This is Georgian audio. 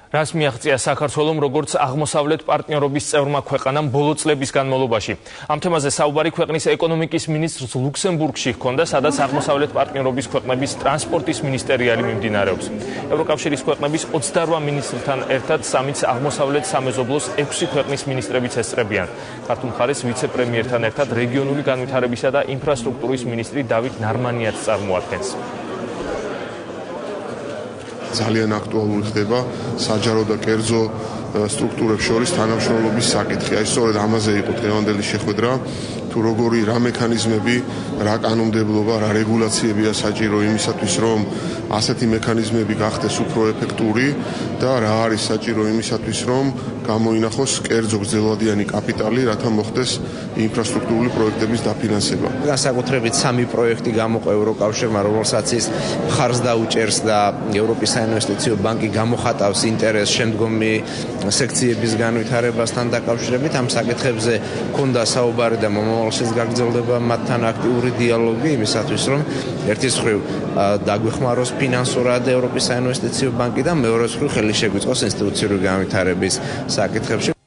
რას მიაღწია საქართველომ როგორც აღმოსავლეთ პარტნიორობის წევრმა ქვეყანამ ბოლო წლების განმავლობაში. Ამ თემაზე საუბარი ქვეყნის ეკონომიკის მინისტრს ლუქსემბურგში ჰქონდა, სადაც აღმოსავლეთ პარტნიორობის ქვეყნების ტრანსპორტის მინისტერიალი მიმდინარეობს. ევროკავშირის ქვეყნების 28 მინისტრთან ერთად სამიც აღმოსავლეთ სამეზობლოს 6 ქვეყნის მინისტრებიც ესწრებიან. ქართულ მხარეს ვიცე-პრემიერთან ერთად რეგიონული განვითარებისა და ინფრასტრუქტურის მინისტრი დავით ნარმანიაც წარმოადგენს. ძალიან აქტუალური ხდება საჯარო და კერძო სტრუქტურებს შორის თანამშრომლობის საკითხი. აი სწორედ ამაზე იყო დღევანდელი შეხვედრა, თუ როგორი რა მექანიზმები, რა კანონმდებლობა, რა რეგულაციებია საჭირო იმისათვის, რომ ასეთი მექანიზმები გახდეს უფრო ეფექტური და რა არის საჭირო იმისათვის, რომ გამოინახოს კერძო გრძელვადიანი კაპიტალი, რათა მოხდეს ინფრასტრუქტურული პროექტების დაფინანსება. განსაკუთრებით 3 პროექტი გამოყო ევროკავშირმა, რომელსაც ის მხარს დაუჭერს და ევროპის საინვესტიციო ბანკი გამოხატავს ინტერესს შემდგომი სექციების განვითარებასთან დაკავშირებით. ამ საკითხებზე ქონდა საუბარი და მომავალშიც გაგრძელდება მათთან აქტიური დიალოგი იმისათვის, რომ ერთის მხრივ დაგვეხმაროს ფინანსურად ევროპის საინვესტიციო ბანკი და მეორეს მხრივ ხელი შეგვიწყოს ინსტიტუციური განვითარების საკითხებში.